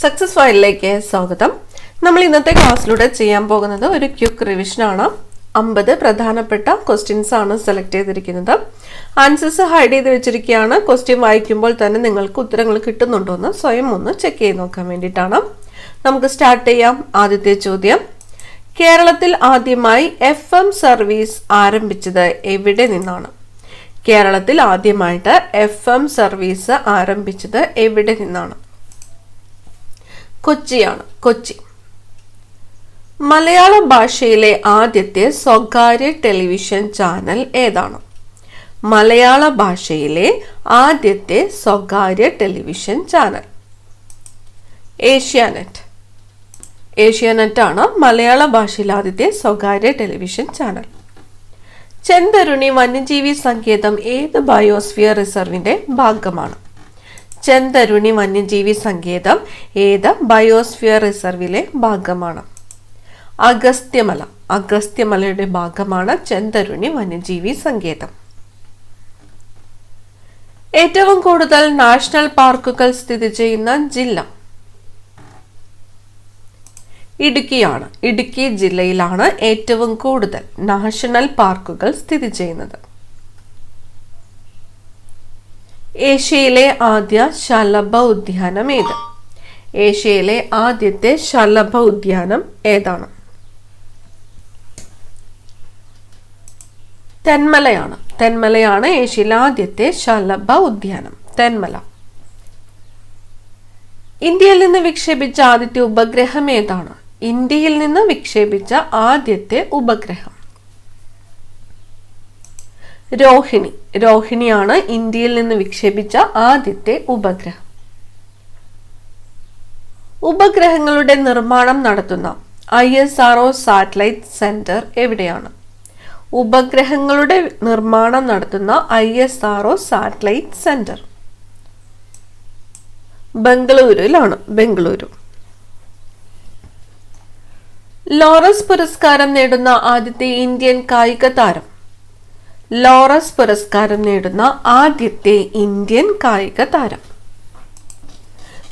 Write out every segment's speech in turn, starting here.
Success ഫയലിലേക്ക് സ്വാഗതം. നമ്മൾ ഇന്നത്തെ ക്ലാസ്സിലൂടെ ചെയ്യാൻ പോകുന്നത് ഒരു ക്വിക്ക് റിവിഷൻ ആണ്. 50 പ്രധാനപ്പെട്ട ക്വസ്റ്റ്യൻസ് ആണ് സെലക്ട് ചെയ്തിരിക്കുന്നത്. ആൻസേഴ്സ് ഹൈഡ് ചെയ്ത് വെച്ചിരിക്കുകയാണ്. ക്വസ്റ്റ്യൻ വായിക്കുമ്പോൾ തന്നെ നിങ്ങൾക്ക് ഉത്തരങ്ങൾ കിട്ടുന്നുണ്ടോ എന്ന് സ്വയം ഒന്ന് ചെക്ക് ചെയ്ത് നോക്കാൻ വേണ്ടിയിട്ടാണ്. നമുക്ക് സ്റ്റാർട്ട് ചെയ്യാം. ആദ്യത്തെ ചോദ്യം, കേരളത്തിൽ ആദ്യമായി FM സർവീസ് ആരംഭിച്ചത് എവിടെ നിന്നാണ്? കേരളത്തിൽ ആദ്യമായിട്ട് FM സർവീസ് ആരംഭിച്ചത് എവിടെ നിന്നാണ്? കൊച്ചിയാണ്. കൊച്ചി. മലയാള ഭാഷയിലെ ആദ്യത്തെ സ്വകാര്യ ടെലിവിഷൻ ചാനൽ ഏതാണ്? മലയാള ഭാഷയിലെ ആദ്യത്തെ സ്വകാര്യ ടെലിവിഷൻ ചാനൽ ഏഷ്യാനെറ്റ്. ഏഷ്യാനെറ്റ് ആണ് മലയാള ഭാഷയിലെ ആദ്യത്തെ സ്വകാര്യ ടെലിവിഷൻ ചാനൽ. ചെന്തരുണി വന്യജീവി സങ്കേതം ഏത് ബയോസ്ഫിയർ റിസർവിന്റെ ഭാഗമാണ്? ചെന്തരുണി വന്യജീവി സങ്കേതം ഏത് ബയോസ്ഫിയർ റിസർവിലെ ഭാഗമാണ്? അഗസ്ത്യമല. അഗസ്ത്യമലയുടെ ഭാഗമാണ് ചെന്തരുണി വന്യജീവി സങ്കേതം. ഏറ്റവും കൂടുതൽ നാഷണൽ പാർക്കുകൾ സ്ഥിതി ചെയ്യുന്ന ജില്ല ഇടുക്കിയാണ്. ഇടുക്കി ജില്ലയിലാണ് ഏറ്റവും കൂടുതൽ നാഷണൽ പാർക്കുകൾ സ്ഥിതി ചെയ്യുന്നത്. ഏഷ്യയിലെ ആദ്യ ശലഭ ഉദ്യാനം ഏത്? ഏഷ്യയിലെ ആദ്യത്തെ ശലഭ ഉദ്യാനം ഏതാണ്? തെന്മലയാണ്. തെന്മലയാണ് ഏഷ്യയിലെ ആദ്യത്തെ ശലഭ ഉദ്യാനം. തെന്മല. ഇന്ത്യയിൽ നിന്ന് വിക്ഷേപിച്ച ആദ്യത്തെ ഉപഗ്രഹം ഏതാണ്? ഇന്ത്യയിൽ നിന്ന് വിക്ഷേപിച്ച ആദ്യത്തെ ഉപഗ്രഹം രോഹിണി. രോഹിണിയാണ് ഇന്ത്യയിൽ നിന്ന് വിക്ഷേപിച്ച ആദ്യത്തെ ഉപഗ്രഹം. ഉപഗ്രഹങ്ങളുടെ നിർമ്മാണം നടത്തുന്ന ISRO സാറ്റലൈറ്റ് സെന്റർ എവിടെയാണ്? ഉപഗ്രഹങ്ങളുടെ നിർമ്മാണം നടത്തുന്ന ISRO സാറ്റലൈറ്റ് സെന്റർ ബംഗളൂരുവിലാണ്. ബംഗളൂരു. ലോറസ് പുരസ്കാരം നേടുന്ന ആദ്യത്തെ ഇന്ത്യൻ കായിക താരം? ലോറസ് പുരസ്കാരം നേടുന്ന ആദ്യത്തെ ഇന്ത്യൻ കായിക താരം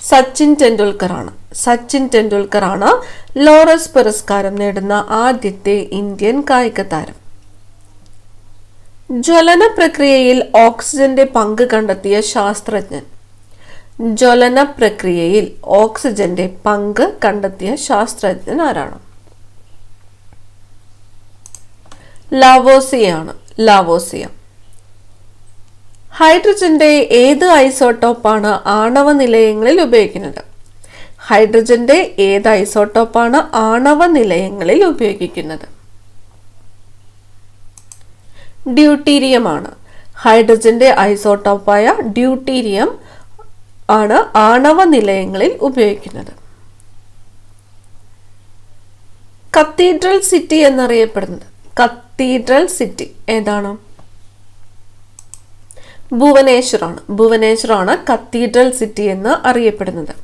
സച്ചിൻ ടെണ്ടുൽക്കർ ആണ്. സച്ചിൻ ടെണ്ടുൽക്കർ ആണ് ലോറസ് പുരസ്കാരം നേടുന്ന ആദ്യത്തെ ഇന്ത്യൻ കായിക താരം. ജ്വലന പ്രക്രിയയിൽ ഓക്സിജന്റെ പങ്ക് കണ്ടെത്തിയ ശാസ്ത്രജ്ഞൻ? ജ്വലന പ്രക്രിയയിൽ ഓക്സിജന്റെ പങ്ക് കണ്ടെത്തിയ ശാസ്ത്രജ്ഞൻ ആരാണ്? ലാവോസിയാണ്. ലാവോസിയ. ഹൈഡ്രജന്റെ ഏത് ഐസോട്ടോപ്പാണ് ആണവ നിലയങ്ങളിൽ ഉപയോഗിക്കുന്നത്? ഹൈഡ്രജന്റെ ഏത് ഐസോട്ടോപ്പാണ് ആണവ നിലയങ്ങളിൽ ഉപയോഗിക്കുന്നത്? ഡ്യൂട്ടീരിയം ആണ്. ഹൈഡ്രജന്റെ ഐസോട്ടോപ്പായ ഡ്യൂട്ടീരിയം ആണ് ആണവ നിലയങ്ങളിൽ ഉപയോഗിക്കുന്നത്. കത്തീഡ്രൽ സിറ്റി എന്നറിയപ്പെടുന്നത്? കത്തീഡ്രൽ സിറ്റി ഏതാണ്? ഭുവനേശ്വറാണ്. ഭുവനേശ്വറാണ് കത്തീഡ്രൽ സിറ്റി എന്ന് അറിയപ്പെടുന്നത്.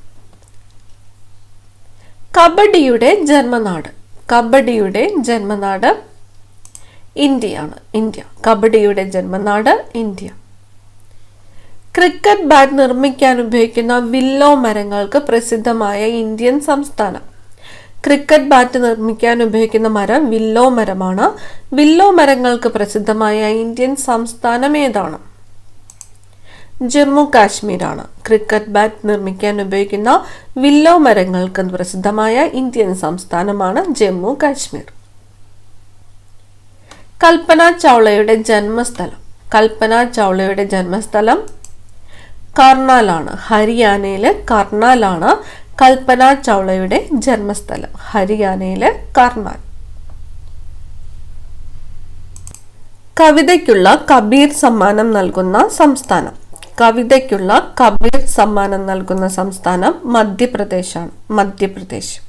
കബഡിയുടെ ജന്മനാട്? കബഡിയുടെ ജന്മനാട് ഇന്ത്യയാണ്. ഇന്ത്യ. കബഡിയുടെ ജന്മനാട് ഇന്ത്യ. ക്രിക്കറ്റ് ബാറ്റ് നിർമ്മിക്കാൻ ഉപയോഗിക്കുന്ന വില്ലോ മരങ്ങൾക്ക് പ്രസിദ്ധമായ ഇന്ത്യൻ സംസ്ഥാനം? ക്രിക്കറ്റ് ബാറ്റ് നിർമ്മിക്കാൻ ഉപയോഗിക്കുന്ന മരം വില്ലോ മരമാണ്. വില്ലോ മരങ്ങൾക്ക് പ്രസിദ്ധമായ ഇന്ത്യൻ സംസ്ഥാനം ഏതാണ്? ജമ്മു കാശ്മീരാണ്. ക്രിക്കറ്റ് ബാറ്റ് നിർമ്മിക്കാൻ ഉപയോഗിക്കുന്ന വില്ലോ മരങ്ങൾക്ക് പ്രസിദ്ധമായ ഇന്ത്യൻ സംസ്ഥാനമാണ് ജമ്മു കാശ്മീർ. കൽപ്പന ചൗളയുടെ ജന്മസ്ഥലം? കൽപ്പന ചൗളയുടെ ജന്മസ്ഥലം കർണാലാണ്. ഹരിയാനയിലെ കർണാലാണ് കൽപ്പന ചൗളയുടെ ജന്മസ്ഥലം. ഹരിയാനയിലെ കർണാൽ. കവിതയ്ക്കുള്ള കബീർ സമ്മാനം നൽകുന്ന സംസ്ഥാനം? കവിതയ്ക്കുള്ള കബീർ സമ്മാനം നൽകുന്ന സംസ്ഥാനം മധ്യപ്രദേശാണ്. മധ്യപ്രദേശ്.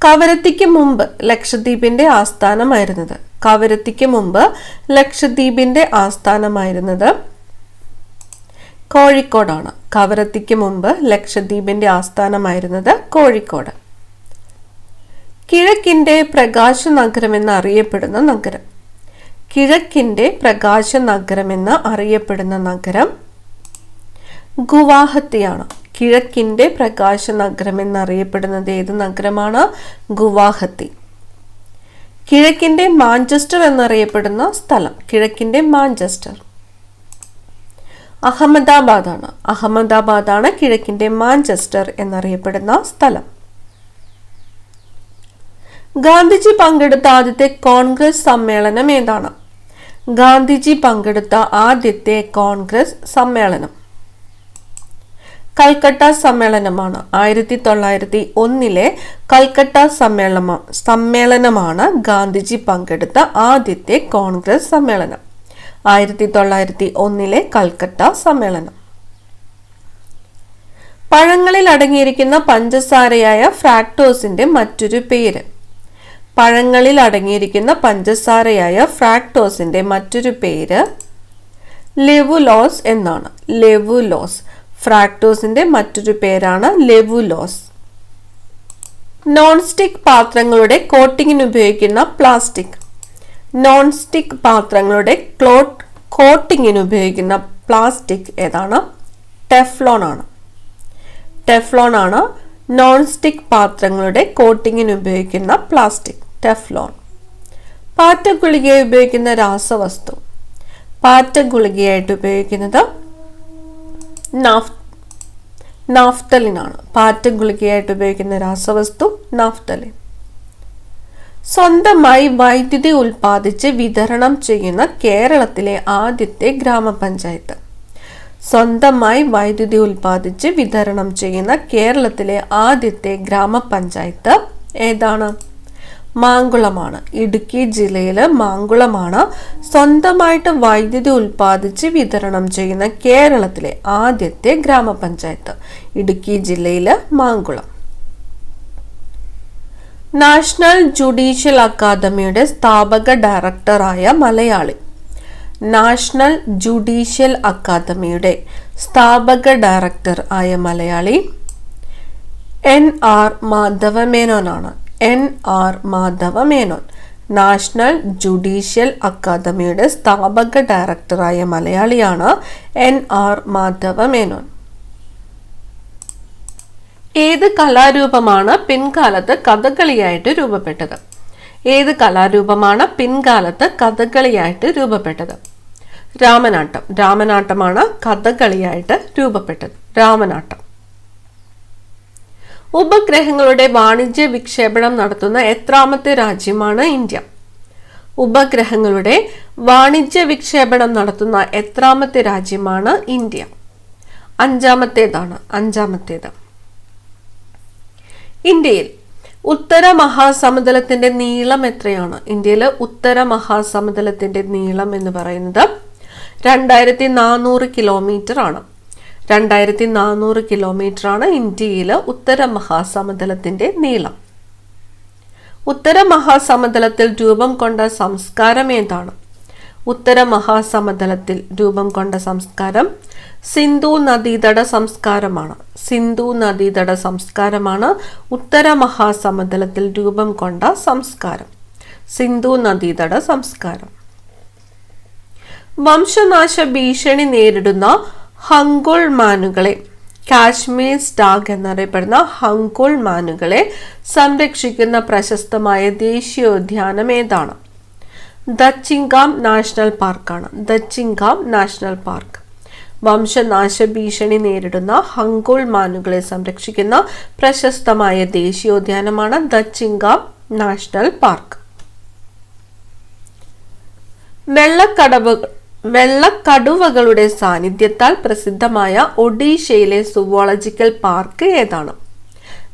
കവരത്തിക്ക് മുമ്പ് ലക്ഷദ്വീപിന്റെ ആസ്ഥാനമായിരുന്നത്? കവരത്തിക്ക് മുമ്പ് ലക്ഷദ്വീപിന്റെ ആസ്ഥാനമായിരുന്നത് കോഴിക്കോടാണ്. കവരത്തിക്ക് മുമ്പ് ലക്ഷദ്വീപിന്റെ ആസ്ഥാനമായിരുന്നത് കോഴിക്കോട്. കിഴക്കിന്റെ പ്രകാശ നഗരം എന്ന് അറിയപ്പെടുന്ന നഗരം? കിഴക്കിന്റെ പ്രകാശ നഗരം എന്ന് അറിയപ്പെടുന്ന നഗരം ഗുവാഹത്തിയാണ്. കിഴക്കിന്റെ പ്രകാശ നഗരം എന്നറിയപ്പെടുന്നത് ഏത് നഗരമാണ്? ഗുവാഹത്തി. കിഴക്കിന്റെ മാഞ്ചസ്റ്റർ എന്നറിയപ്പെടുന്ന സ്ഥലം, കിഴക്കിന്റെ മാഞ്ചസ്റ്റർ അഹമ്മദാബാദാണ്. അഹമ്മദാബാദാണ് കിഴക്കിന്റെ മാഞ്ചസ്റ്റർ എന്നറിയപ്പെടുന്ന സ്ഥലം. ഗാന്ധിജി പങ്കെടുത്ത ആദ്യത്തെ കോൺഗ്രസ് സമ്മേളനം ഏതാണ്? ഗാന്ധിജി പങ്കെടുത്ത ആദ്യത്തെ കോൺഗ്രസ് സമ്മേളനം കൽക്കട്ട സമ്മേളനമാണ്. 1901 കൽക്കട്ട സമ്മേളനമാണ് ഗാന്ധിജി പങ്കെടുത്ത ആദ്യത്തെ കോൺഗ്രസ് സമ്മേളനം. 1901 കൽക്കട്ട സമ്മേളനം. പഴങ്ങളിൽ അടങ്ങിയിരിക്കുന്ന പഞ്ചസാരയായ ഫ്രാക്ടോസിന്റെ മറ്റൊരു പേര്. പഴങ്ങളിൽ അടങ്ങിയിരിക്കുന്ന പഞ്ചസാരയായ ഫ്രാക്ടോസിന്റെ മറ്റൊരു പേര് ലെവുലോസ് എന്നാണ്. ലെവുലോസ്. ഫ്രാക്ടോസിന്റെ മറ്റൊരു പേരാണ് ലെവുലോസ്. നോൺ സ്റ്റിക് പാത്രങ്ങളുടെ കോട്ടിങ്ങിന് ഉപയോഗിക്കുന്ന പ്ലാസ്റ്റിക്. നോൺ സ്റ്റിക് പാത്രങ്ങളുടെ കോട്ടിങ്ങിന് ഉപയോഗിക്കുന്ന പ്ലാസ്റ്റിക് ഏതാണ്? ടെഫ്ലോൺ ആണ്. ടെഫ്ലോൺ ആണ് നോൺ സ്റ്റിക് പാത്രങ്ങളുടെ കോട്ടിങ്ങിന് ഉപയോഗിക്കുന്ന പ്ലാസ്റ്റിക്, ടെഫ്ലോൺ. പാറ്റ ഗുളികയായി ഉപയോഗിക്കുന്ന രാസവസ്തു. പാറ്റ ഗുളികയായിട്ട് ഉപയോഗിക്കുന്നത് നാഫ്തലിൻ ആണ്. പാറ്റ ഗുളികയായിട്ട് ഉപയോഗിക്കുന്ന രാസവസ്തു നാഫ്തലിൻ. സ്വന്തമായി വൈദ്യുതി ഉൽപ്പാദിച്ച് വിതരണം ചെയ്യുന്ന കേരളത്തിലെ ആദ്യത്തെ ഗ്രാമപഞ്ചായത്ത്. സ്വന്തമായി വൈദ്യുതി ഉൽപ്പാദിച്ച് വിതരണം ചെയ്യുന്ന കേരളത്തിലെ ആദ്യത്തെ ഗ്രാമപഞ്ചായത്ത് ഏതാണ്? മാങ്കുളമാണ്. ഇടുക്കി ജില്ലയിലെ മാങ്കുളമാണ് സ്വന്തമായിട്ട് വൈദ്യുതി ഉൽപ്പാദിച്ച് വിതരണം ചെയ്യുന്ന കേരളത്തിലെ ആദ്യത്തെ ഗ്രാമപഞ്ചായത്ത്. ഇടുക്കി ജില്ലയിലെ മാങ്കുളം. നാഷണൽ ജുഡീഷ്യൽ അക്കാദമിയുടെ സ്ഥാപക ഡയറക്ടറായ മലയാളി. നാഷണൽ ജുഡീഷ്യൽ അക്കാദമിയുടെ സ്ഥാപക ഡയറക്ടർ ആയ Malayali NR മാധവമേനോനാണ്. NR Madhava Menon. National judicial അക്കാദമിയുടെ സ്ഥാപക ഡയറക്ടറായ മലയാളിയാണ് NR മാധവമേനോൻ. ഏത് കലാരൂപമാണ് പിൻകാലത്ത് കഥകളിയായിട്ട് രൂപപ്പെട്ടത്? ഏത് കലാരൂപമാണ് പിൻകാലത്ത് കഥകളിയായിട്ട് രൂപപ്പെട്ടത്? രാമനാട്ടം. രാമനാട്ടമാണ് കഥകളിയായിട്ട് രൂപപ്പെട്ടത്. രാമനാട്ടം. ഉപഗ്രഹങ്ങളുടെ വാണിജ്യ വിക്ഷേപണം നടത്തുന്ന എത്രാമത്തെ രാജ്യമാണ് ഇന്ത്യ? ഉപഗ്രഹങ്ങളുടെ വാണിജ്യ വിക്ഷേപണം നടത്തുന്ന എത്രാമത്തെ രാജ്യമാണ് ഇന്ത്യ? അഞ്ചാമത്തേതാണ്. അഞ്ചാമത്തേത്. ഇന്ത്യയിൽ ഉത്തര മഹാസമുദ്രത്തിന്റെ നീളം എത്രയാണ്? ഇന്ത്യയിൽ ഉത്തര മഹാസമുദ്രത്തിന്റെ നീളം എന്ന് പറയുന്നത് 2400 കിലോമീറ്റർ ആണ്. 2400 കിലോമീറ്റർ ആണ് ഇന്ത്യയിൽ ഉത്തര മഹാസമുദ്രത്തിന്റെ നീളം. ഉത്തര മഹാസമുദ്രത്തിൽ രൂപം കൊണ്ട സംസ്കാരം ഏതാണ്? ഉത്തര മഹാസമുദ്രത്തിൽ രൂപം കൊണ്ട സംസ്കാരം സിന്ധു നദീതട സംസ്കാരമാണ്. സിന്ധു നദീതട സംസ്കാരമാണ് ഉത്തര മഹാസമുദ്രത്തിൽ രൂപം കൊണ്ട സംസ്കാരം. സിന്ധു നദീതട സംസ്കാരം. വംശനാശ ഭീഷണി നേരിടുന്ന ഹങ്കുൾ മാനുകളെ, കാശ്മീർ സ്റ്റാഗ് എന്നറിയപ്പെടുന്ന ഹങ്കുൾ മാനുകളെ സംരക്ഷിക്കുന്ന പ്രശസ്തമായ ദേശീയോദ്യാനം ഏതാണ്? ദച്ചിങ്കാം നാഷണൽ പാർക്കാണ്. ദച്ചിങ്കാം നാഷണൽ പാർക്ക്. വംശനാശ ഭീഷണി നേരിടുന്ന ഹങ്കുൾ മാനുകളെ സംരക്ഷിക്കുന്ന പ്രശസ്തമായ ദേശീയോദ്യാനമാണ് ദച്ചിങ്കാം നാഷണൽ പാർക്ക്. വെള്ളക്കടുവകളുടെ സാന്നിധ്യത്താൽ പ്രസിദ്ധമായ ഒഡീഷയിലെ സുവോളജിക്കൽ പാർക്ക് ഏതാണ്?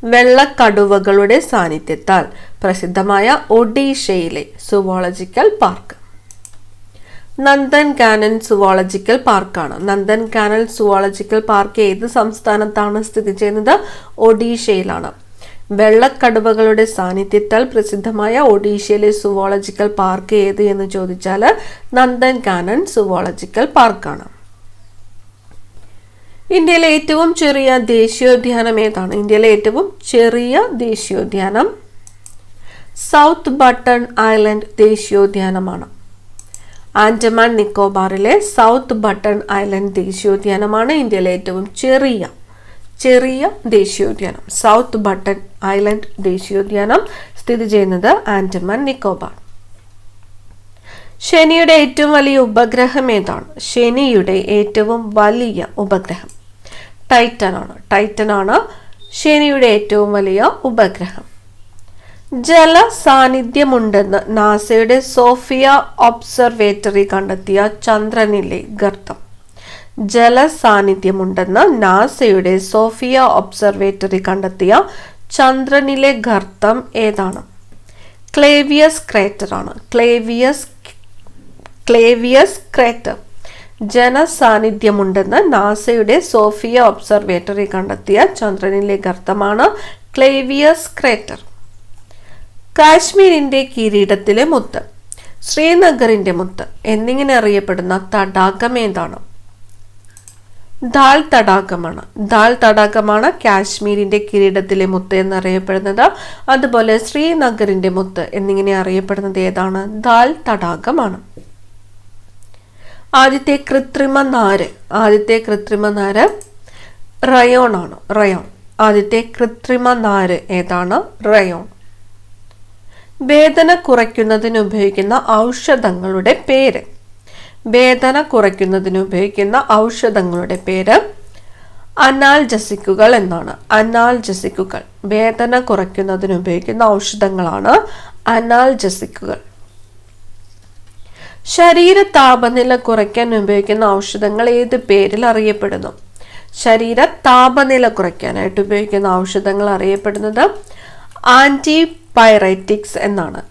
വെള്ളക്കടുവകളുടെ സാന്നിധ്യത്താൽ പ്രസിദ്ധമായ ഒഡീഷയിലെ zoological park Nandan Kanan zoological പാർക്കാണ്. നന്ദൻ കാനൻ സുവോളജിക്കൽ പാർക്ക് ഏത് സംസ്ഥാനത്താണ് സ്ഥിതി ചെയ്യുന്നത്? ഒഡീഷയിലാണ്. വെള്ളക്കടുവകളുടെ സാന്നിധ്യത്താൽ പ്രസിദ്ധമായ ഒഡീഷയിലെ സുവോളജിക്കൽ പാർക്ക് ഏത് എന്ന് ചോദിച്ചാൽ നന്ദൻ കാനൻ സുവോളജിക്കൽ പാർക്കാണ്. ഇന്ത്യയിലെ ഏറ്റവും ചെറിയ ദേശീയോദ്യാനം ഏതാണ്? ഇന്ത്യയിലെ ഏറ്റവും ചെറിയ ദേശീയോദ്യാനം സൗത്ത് ബട്ടൺ ഐലൻഡ് ദേശീയോദ്യാനമാണ്. ആൻഡമാൻ നിക്കോബാറിലെ സൗത്ത് ബട്ടൺ ഐലൻഡ് ദേശീയോദ്യാനമാണ് ഇന്ത്യയിലെ ഏറ്റവും ചെറിയ ദേശീയോദ്യാനം, സൗത്ത് ബട്ടൺ ഐലൻഡ് ദേശീയോദ്യാനം സ്ഥിതി ചെയ്യുന്നത് ആൻഡമാൻ നിക്കോബാർ. ശനിയുടെ ഏറ്റവും വലിയ ഉപഗ്രഹം ഏതാണ്? ശനിയുടെ ഏറ്റവും വലിയ ഉപഗ്രഹം ടൈറ്റൻ ആണ് ശനിയുടെ ഏറ്റവും വലിയ ഉപഗ്രഹം. ജല സാന്നിധ്യമുണ്ടെന്ന് നാസയുടെ സോഫിയ ഒബ്സർവേറ്ററി കണ്ടെത്തിയ ചന്ദ്രനിലെ ഗർത്തം. ജല സാന്നിധ്യമുണ്ടെന്ന് നാസയുടെ സോഫിയ ഒബ്സർവേറ്ററി കണ്ടെത്തിയ ചന്ദ്രനിലെ ഗർത്തം ഏതാണ്? ക്ലേവിയസ് ക്രേറ്റർ ആണ്. ക്ലേവിയസ് ക്രേറ്റർ. ജനസാന്നിധ്യമുണ്ടെന്ന് നാസയുടെ സോഫിയ ഒബ്സർവേറ്ററി കണ്ടെത്തിയ ചന്ദ്രനിലെ ഗർത്തമാണ് ക്ലേവിയസ് ക്രേറ്റർ. കാശ്മീരിന്റെ കിരീടത്തിലെ മുത്ത്, ശ്രീനഗറിന്റെ മുത്ത് എന്നിങ്ങനെ അറിയപ്പെടുന്ന തടാകം ഏതാണ്? ദാൽ തടാകമാണ്. ദാൽ തടാകമാണ് കാശ്മീരിന്റെ കിരീടത്തിലെ മുത്ത് എന്നറിയപ്പെടുന്നത്. അതുപോലെ ശ്രീനഗറിന്റെ മുത്ത് എന്നിങ്ങനെ അറിയപ്പെടുന്നത് ഏതാണ്? ദാൽ തടാകമാണ്. ആദ്യത്തെ കൃത്രിമ നാര് റയോൺ ആണ്. ആദ്യത്തെ കൃത്രിമ നാര് ഏതാണ്? റയോൺ. വേദന കുറയ്ക്കുന്നതിന് ഉപയോഗിക്കുന്ന ഔഷധങ്ങളുടെ പേര് അനാൽജസിക്കുകൾ എന്നാണ്. വേദന കുറയ്ക്കുന്നതിന് ഉപയോഗിക്കുന്ന ഔഷധങ്ങളാണ് അനാൽജസിക്കുകൾ. ശരീര താപനില കുറയ്ക്കാൻ ഉപയോഗിക്കുന്ന ഔഷധങ്ങൾ ഏത് പേരിൽ അറിയപ്പെടുന്നു? ശരീര താപനില കുറയ്ക്കാനായിട്ട് ഉപയോഗിക്കുന്ന ഔഷധങ്ങൾ അറിയപ്പെടുന്നത് ആന്റിപൈററ്റിക്സ് എന്നാണ്.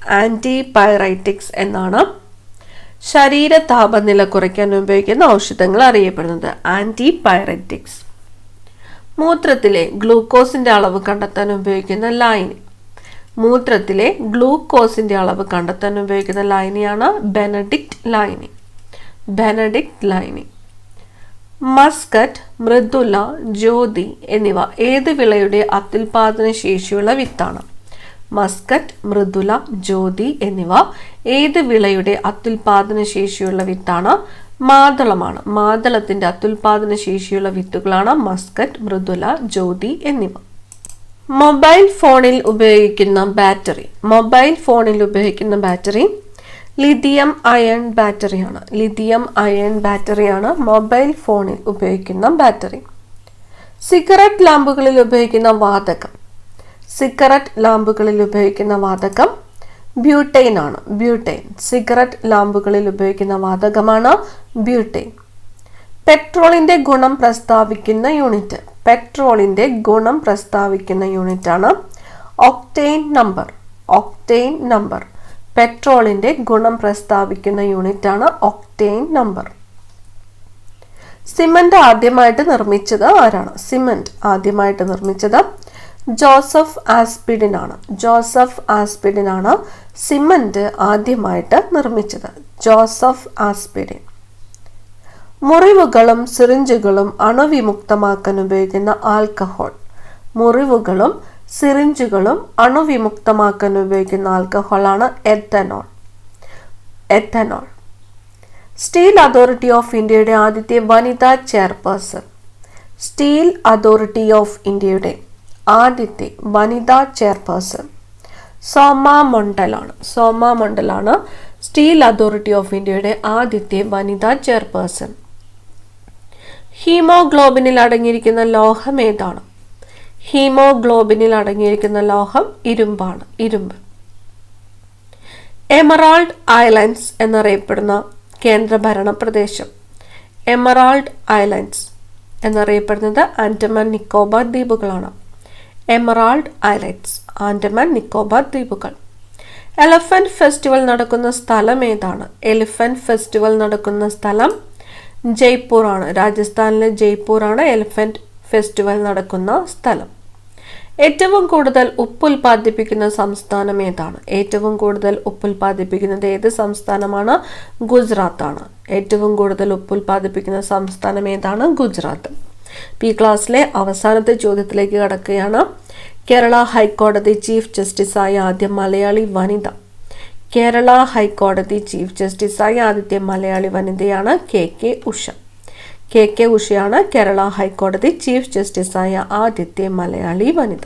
ശരീര താപനില കുറയ്ക്കാൻ ഉപയോഗിക്കുന്ന ഔഷധങ്ങൾ അറിയപ്പെടുന്നത് ആന്റിപൈററ്റിക്സ്. മൂത്രത്തിലെ ഗ്ലൂക്കോസിന്റെ അളവ് കണ്ടെത്താൻ ഉപയോഗിക്കുന്ന ലായനിയാണ് ബെനഡിക്റ്റ് ലൈനി. മസ്കറ്റ്, മൃദുല, ജ്യോതി എന്നിവ ഏത് വിളയുടെ അത്യുൽപാദന ശേഷിയുള്ള വിത്താണ്? മസ്കറ്റ്, മൃദുല, ജ്യോതി എന്നിവ ഏത് വിളയുടെ അത്യുൽപാദന ശേഷിയുള്ള വിത്താണ്? മാതളമാണ്. മാതളത്തിന്റെ അത്യുൽപാദന ശേഷിയുള്ള വിത്തുകളാണ് മസ്കറ്റ്, മൃദുല, ജ്യോതി എന്നിവ. മൊബൈൽ ഫോണിൽ ഉപയോഗിക്കുന്ന ബാറ്ററി ലിഥിയം അയൺ ബാറ്ററിയാണ് മൊബൈൽ ഫോണിൽ ഉപയോഗിക്കുന്ന ബാറ്ററി. സിഗരറ്റ് ലാമ്പുകളിൽ ഉപയോഗിക്കുന്ന വാതകം ബ്യൂട്ടൈൻ ആണ്. സിഗരറ്റ് ലാമ്പുകളിൽ ഉപയോഗിക്കുന്ന വാതകമാണ് ബ്യൂട്ടൈൻ. പെട്രോളിന്റെ ഗുണം പ്രസ്താവിക്കുന്ന യൂണിറ്റാണ് ഒക്ടെയ്ൻ നമ്പർ. പെട്രോളിന്റെ ഗുണം പ്രസ്താവിക്കുന്ന യൂണിറ്റാണ് ഒക്ടെയ്ൻ നമ്പർ. സിമന്റ് ആദ്യമായിട്ട് നിർമ്മിച്ചത് ആരാണ്? ജോസഫ് ആസ്പിഡിൻ ആണ് സിമന്റ് ആദ്യമായിട്ട് നിർമ്മിച്ചത്. മുറിവുകളും സിറിഞ്ചുകളും അണുവിമുക്തമാക്കാൻ ഉപയോഗിക്കുന്ന ആൽക്കഹോളാണ് എഥനോൾ. സ്റ്റീൽ അതോറിറ്റി ഓഫ് ഇന്ത്യയുടെ ആദ്യത്തെ വനിതാ ചെയർപേഴ്സൺ സോമ മണ്ഡലാണ്. സ്റ്റീൽ അതോറിറ്റി ഓഫ് ഇന്ത്യയുടെ ആദ്യത്തെ വനിതാ ചെയർപേഴ്സൺ. ഹീമോഗ്ലോബിനിൽ അടങ്ങിയിരിക്കുന്ന ലോഹം ഏതാണ്? ഇരുമ്പ്. എമറാൾഡ് ഐലൻഡ്സ് എന്നറിയപ്പെടുന്ന കേന്ദ്രഭരണ പ്രദേശം എന്നറിയപ്പെടുന്നത് ആൻഡമാൻ നിക്കോബാർ ദ്വീപുകളാണ്. എലഫന്റ് ഫെസ്റ്റിവൽ നടക്കുന്ന സ്ഥലം ഏതാണ്? ജയ്പൂർ ആണ്. രാജസ്ഥാനിലെ ജയ്പൂർ ആണ് എലിഫന്റ് ഫെസ്റ്റിവൽ നടക്കുന്ന സ്ഥലം. ഏറ്റവും കൂടുതൽ ഉപ്പ് ഉൽപ്പാദിപ്പിക്കുന്ന സംസ്ഥാനം ഏതാണ്? ഏറ്റവും കൂടുതൽ ഉപ്പ് ഉൽപ്പാദിപ്പിക്കുന്നത് ഏത് സംസ്ഥാനമാണ്? ഗുജറാത്ത് ആണ്. ഏറ്റവും കൂടുതൽ ഉപ്പ് ഉൽപ്പാദിപ്പിക്കുന്ന സംസ്ഥാനം ഏതാണ്? ഗുജറാത്ത്. ഈ ക്ലാസ്സിലെ അവസാനത്തെ ചോദ്യത്തിലേക്ക് കടക്കുകയാണ്. കേരള ഹൈക്കോടതി ചീഫ് ജസ്റ്റിസായ ആദ്യ മലയാളി വനിത. ആദ്യത്തെ മലയാളി വനിതയാണ് KK ഉഷ. KK ഉഷയാണ് കേരള ഹൈക്കോടതി ചീഫ് ജസ്റ്റിസായ ആദ്യത്തെ മലയാളി വനിത.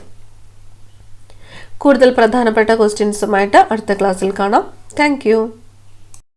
കൂടുതൽ പ്രധാനപ്പെട്ട ക്വസ്റ്റ്യൻസുമായിട്ട് അടുത്ത ക്ലാസ്സിൽ കാണാം. താങ്ക്